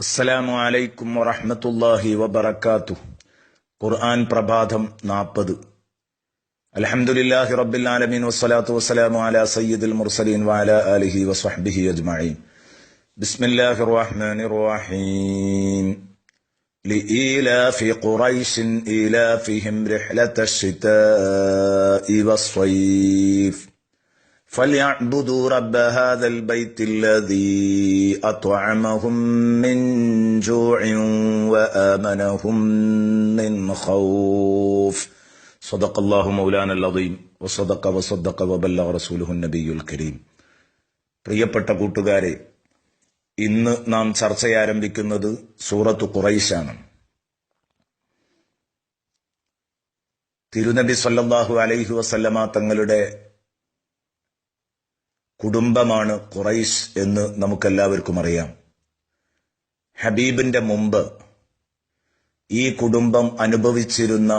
അസ്സലാമു അലൈക്കും വറഹ്മത്തുള്ളാഹി വബറകാതുഹു. ഖുർആൻ പ്രഭാതം 40. അൽഹംദുലില്ലാഹി റബ്ബിൽ ആലമീൻ വസ്സലാത്തു വസ്സലാമു അലാ സയ്യിദിൽ മുർസലീൻ വഅലാ ആലിഹി വസ്വഹ്ബിഹി അജ്മഈൻ. ബിസ്മില്ലാഹിർ റഹ്മാനിർ റഹീം. ലഇലാഫി ഖുറൈശിൻ ഇലാഫിഹിം റിഹ്ലതശ് ശിതാഇ വസ്സൈഫ് فليعبدوا رب هذا البيت الذي أطعمهم من جوع وآمنهم من خوف. صدق الله مولانا العظيم وصدق وبلغ رسوله النبي الكريم. പ്രിയപ്പെട്ട കൂട്ടുകാരെ, ഇന്ന് നാം ചർച്ചയാരംഭിക്കുന്നത് സൂറത്ത് ഖുറൈശാണ്. തിരുനബി സല്ലല്ലാഹു അലൈഹി വസല്ലമ തങ്ങളുടെ കുടുംബമാണ് ഖുറൈശ് എന്ന് നമുക്കെല്ലാവർക്കും അറിയാം. ഹബീബിന്റെ മുമ്പ് ഈ കുടുംബം അനുഭവിച്ചിരുന്ന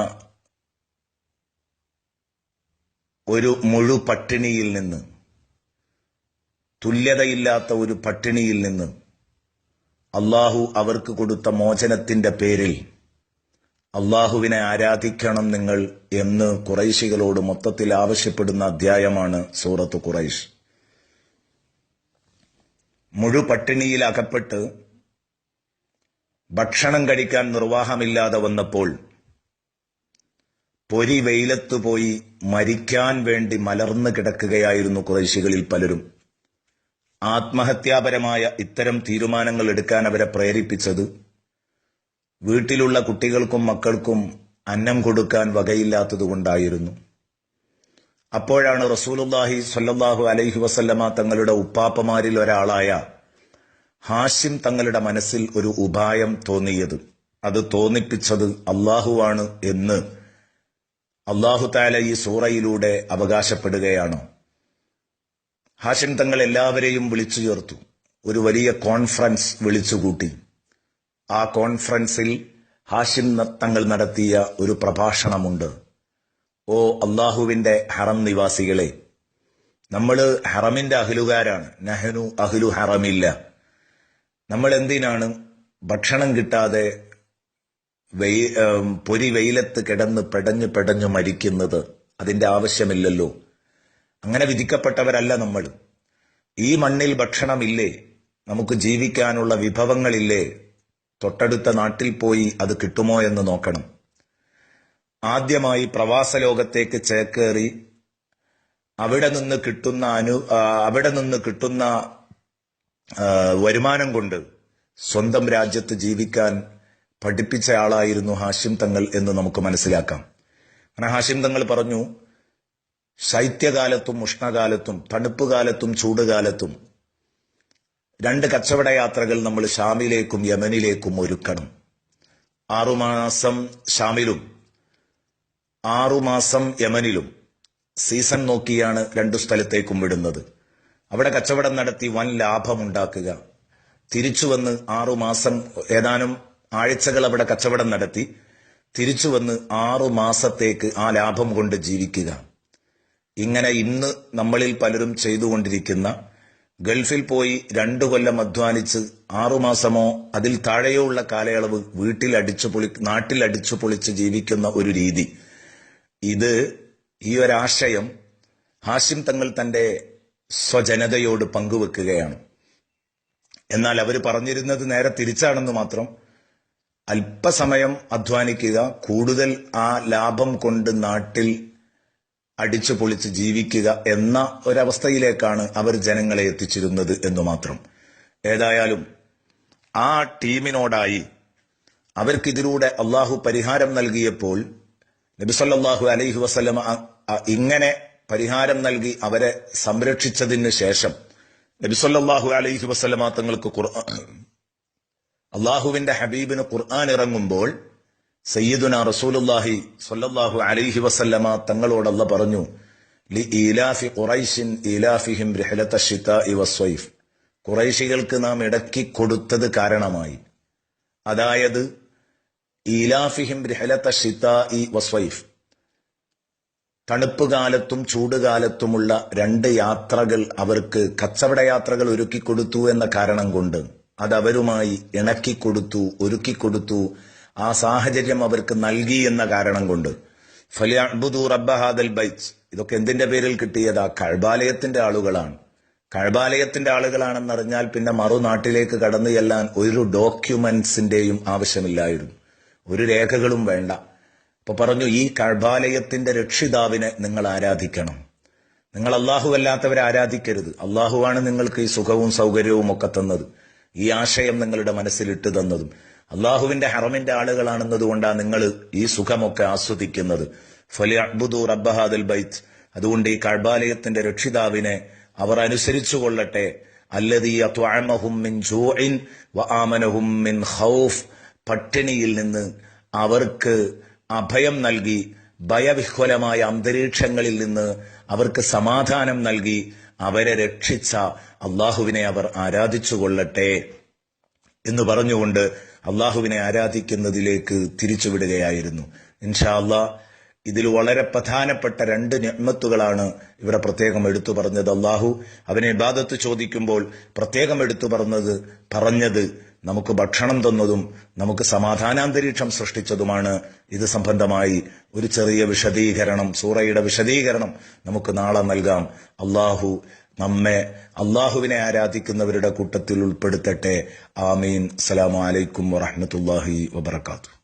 ഒരു മുഴു പട്ടിണിയിൽ നിന്ന്, തുല്യതയില്ലാത്ത ഒരു പട്ടിണിയിൽ നിന്ന് അള്ളാഹു അവർക്ക് കൊടുത്ത മോചനത്തിന്റെ പേരിൽ അള്ളാഹുവിനെ ആരാധിക്കണം നിങ്ങൾ എന്ന് ഖുറൈശികളോട് മൊത്തത്തിൽ ആവശ്യപ്പെടുന്ന അധ്യായമാണ് സൂറത്ത് ഖുറൈശ്. മുഴു പട്ടിണിയിൽ അകപ്പെട്ട് ഭക്ഷണം കഴിക്കാൻ നിർവാഹമില്ലാതെ വന്നപ്പോൾ പൊരി വെയിലത്ത് പോയി മരിക്കാൻ വേണ്ടി മലർന്നു കിടക്കുകയായിരുന്നു ഖുറൈശികളിൽ പലരും. ആത്മഹത്യാപരമായ ഇത്തരം തീരുമാനങ്ങൾ എടുക്കാൻ അവരെ പ്രേരിപ്പിച്ചത് വീട്ടിലുള്ള കുട്ടികൾക്കും മക്കൾക്കും അന്നം കൊടുക്കാൻ വകയില്ലാത്തതുകൊണ്ടായിരുന്നു. അപ്പോഴാണ് റസൂലുള്ളാഹി സ്വല്ലല്ലാഹു അലൈഹി വസല്ലമ തങ്ങളുടെ ഉപ്പാപ്പമാരിൽ ഒരാളായ ഹാഷിം തങ്ങളുടെ മനസ്സിൽ ഒരു ഉപായം തോന്നിയത്. അത് തോന്നിപ്പിച്ചത് അള്ളാഹുവാണ് എന്ന് അള്ളാഹു തആല ഈ സൂറയിലൂടെ അവകാശപ്പെടുകയാണ്. ഹാഷിം തങ്ങൾ എല്ലാവരെയും വിളിച്ചു ചേർത്തു. ഒരു വലിയ കോൺഫറൻസ് വിളിച്ചുകൂട്ടി. ആ കോൺഫറൻസിൽ ഹാഷിം തങ്ങൾ നടത്തിയ ഒരു പ്രഭാഷണമുണ്ട്. ഓ അള്ളാഹുവിന്റെ ഹറം നിവാസികളെ, നമ്മള് ഹറമിന്റെ അഹ്ലുകാരാണ്. നഹ്നു അഹ്ലു ഹറമില്ല. നമ്മൾ എന്തിനാണ് ഭക്ഷണം കിട്ടാതെ പൊരി വെയിലത്ത് കിടന്ന് പെടഞ്ഞു മരിക്കുന്നത്? അതിന്റെ ആവശ്യമില്ലല്ലോ. അങ്ങനെ വിധിക്കപ്പെട്ടവരല്ല നമ്മൾ. ഈ മണ്ണിൽ ഭക്ഷണമില്ലേ? നമുക്ക് ജീവിക്കാനുള്ള വിഭവങ്ങളില്ലേ? തൊട്ടടുത്ത നാട്ടിൽ പോയി അത് കിട്ടുമോ എന്ന് നോക്കണം. ആദ്യമായി പ്രവാസ ലോകത്തേക്ക് ചേക്കേറി അവിടെ നിന്ന് കിട്ടുന്ന വരുമാനം കൊണ്ട് സ്വന്തം രാജ്യത്ത് ജീവിക്കാൻ പഠിപ്പിച്ച ആളായിരുന്നു ഹാഷിം തങ്ങൾ എന്ന് നമുക്ക് മനസ്സിലാക്കാം. അങ്ങനെ ഹാഷിം തങ്ങൾ പറഞ്ഞു, ശൈത്യകാലത്തും ഉഷ്ണകാലത്തും തണുപ്പ് കാലത്തും ചൂടുകാലത്തും 2 കച്ചവട യാത്രകൾ നമ്മൾ ഷാമിലേക്കും യമനിലേക്കും ഒരുക്കണം. 6 മാസം ഷാമിലും 6 മാസം യമനിലും സീസൺ നോക്കിയാണ് 2 സ്ഥലത്തേക്കും വിടുന്നത്. അവിടെ കച്ചവടം നടത്തി വൻ ലാഭമുണ്ടാക്കുക. തിരിച്ചുവന്ന് 6 മാസം ഏതാനും ആഴ്ചകൾ അവിടെ കച്ചവടം നടത്തി തിരിച്ചുവന്ന് 6 മാസത്തേക്ക് ആ ലാഭം കൊണ്ട് ജീവിക്കുക. ഇങ്ങനെ ഇന്ന് നമ്മളിൽ പലരും ചെയ്തുകൊണ്ടിരിക്കുന്ന, ഗൾഫിൽ പോയി 2 കൊല്ലം അധ്വാനിച്ച് 6 മാസമോ അതിൽ താഴെയോ ഉള്ള കാലയളവ് നാട്ടിൽ അടിച്ചു പൊളിച്ച് ജീവിക്കുന്ന ഒരു രീതി. ഈ ഒരാശയം ഹാഷിം തങ്ങൾ തന്റെ സ്വജനതയോട് പങ്കുവെക്കുകയാണ്. എന്നാൽ അവർ പറഞ്ഞിരുന്നത് നേരെ തിരിച്ചാണെന്ന് മാത്രം. അല്പസമയം അധ്വാനിക്കുക, കൂടുതൽ ആ ലാഭം കൊണ്ട് നാട്ടിൽ അടിച്ചു പൊളിച്ച് ജീവിക്കുക എന്ന ഒരവസ്ഥയിലേക്കാണ് അവർ ജനങ്ങളെ എത്തിച്ചിരുന്നത് എന്ന് മാത്രം. ഏതായാലും ആ ടീമിനോടായി അവർക്കിതിലൂടെ അള്ളാഹു പരിഹാരം നൽകിയപ്പോൾ നബി സല്ലല്ലാഹു അലൈഹി വസല്ലമ ഇങ്ങനെ പരിഹാരം നൽകി അവരെ സംരക്ഷിച്ചതിന് ശേഷം നബി സല്ലല്ലാഹു അലൈഹി വസല്ലമ തങ്ങൾക്ക് അള്ളാഹുവിന്റെ ഹബീബിന് ഖുർആൻ ഇറങ്ങുമ്പോൾ സയ്യിദുനാ റസൂലുള്ളാഹി സ്വല്ലല്ലാഹു അലൈഹി വസല്ലമ തങ്ങളോട് അല്ലാഹു പറഞ്ഞു, ലഇലാഫി ഖുറൈശിൻ ഇലാഫിഹിം റിഹ്ലതശ് ശിതാഇ വസ്സൈഫ്. ഖുറൈശികൾക്ക് നാം ഇടക്കി കൊടുത്തത് കാരണമായി, അതായത് ഇലാഫിഹിം റിഹ്ലതശ് ശിതാഇ വസ്സൈഫ്, തണുപ്പ് കാലത്തും ചൂടുകാലത്തുമുള്ള 2 യാത്രകൾ അവർക്ക് കച്ചവട യാത്രകൾ ഒരുക്കി കൊടുത്തു എന്ന കാരണം കൊണ്ട് അതവരുമായി ഇണക്കിക്കൊടുത്തു, ഒരുക്കിക്കൊടുത്തു, ആ സാഹചര്യം അവർക്ക് നൽകി എന്ന കാരണം കൊണ്ട് ഫലിയഅ്ബുദൂ റബ്ബ ഹാദൽ ബൈത്ത്, ഇതൊക്കെ എന്തിന്റെ പേരിൽ കിട്ടിയതാ? കഅബാലയത്തിന്റെ ആളുകളാണ്. കഅബാലയത്തിന്റെ ആളുകളാണെന്നറിഞ്ഞാൽ പിന്നെ മറുനാട്ടിലേക്ക് കടന്നു ചെല്ലാൻ ഒരു ഡോക്യുമെന്റ്സിന്റെയും ആവശ്യമില്ലായിരുന്നു, ഒരു രേഖകളും വേണ്ട. അപ്പൊ പറഞ്ഞു, ഈ കഅബാലയത്തിന്റെ രക്ഷിതാവിനെ നിങ്ങൾ ആരാധിക്കണം. നിങ്ങൾ അല്ലാഹു അല്ലാത്തവരെ ആരാധിക്കരുത്. അല്ലാഹുവാണ് നിങ്ങൾക്ക് ഈ സുഖവും സൗകര്യവും ഒക്കെ തന്നത്, ഈ ആശയം നിങ്ങളുടെ മനസ്സിലിട്ട് തന്നതും. അള്ളാഹുവിന്റെ ഹറമിന്റെ ആളുകളാണെന്നതുകൊണ്ടാണ് നിങ്ങൾ ഈ സുഖമൊക്കെ ആസ്വദിക്കുന്നത്. ഫലിയഅ്ബുദൂ റബ്ബ ഹാദൽ ബൈത്ത്, അതുകൊണ്ട് ഈ കഅബാലയത്തിന്റെ രക്ഷിതാവിനെ അവർ അനുസരിച്ചു കൊള്ളട്ടെ. അല്ലദീ അത്അമഹും മിൻ ജൂഇൻ വആമനഹും മിൻ ഖൗഫ്, പട്ടിണിയിൽ നിന്ന് അവർക്ക് അഭയം നൽകി, ഭയവിഹ്വലമായ അന്തരീക്ഷങ്ങളിൽ നിന്ന് അവർക്ക് സമാധാനം നൽകി, അവരെ രക്ഷിച്ച അള്ളാഹുവിനെ അവർ ആരാധിച്ചു കൊള്ളട്ടെ എന്ന് പറഞ്ഞുകൊണ്ട് അള്ളാഹുവിനെ ആരാധിക്കുന്നതിലേക്ക് തിരിച്ചുവിടുകയായിരുന്നു. ഇൻഷാ അല്ലാഹ് ഇതിൽ വളരെ പ്രധാനപ്പെട്ട 2 നിഅ്മത്തുകളാണ് ഇവിടെ പ്രത്യേകം എടുത്തു പറഞ്ഞത്. അള്ളാഹു അവനെ ഇബാദത്ത് ചോദിക്കുമ്പോൾ പ്രത്യേകം എടുത്തു പറഞ്ഞത് നമുക്ക് ഭക്ഷണം തന്നതും നമുക്ക് സമാധാനാന്തരീക്ഷം സൃഷ്ടിച്ചതുമാണ്. ഇത് സംബന്ധമായി ഒരു ചെറിയ വിശദീകരണം, സൂറയുടെ വിശദീകരണം നമുക്ക് നാളെ നൽകാം. അള്ളാഹു നമ്മെ അള്ളാഹുവിനെ ആരാധിക്കുന്നവരുടെ കൂട്ടത്തിൽ ഉൾപ്പെടുത്തട്ടെ. ആമീൻ. അസ്സലാമു അലൈക്കും വറഹ്മത്തുള്ളാഹി വബറകാതുഹു.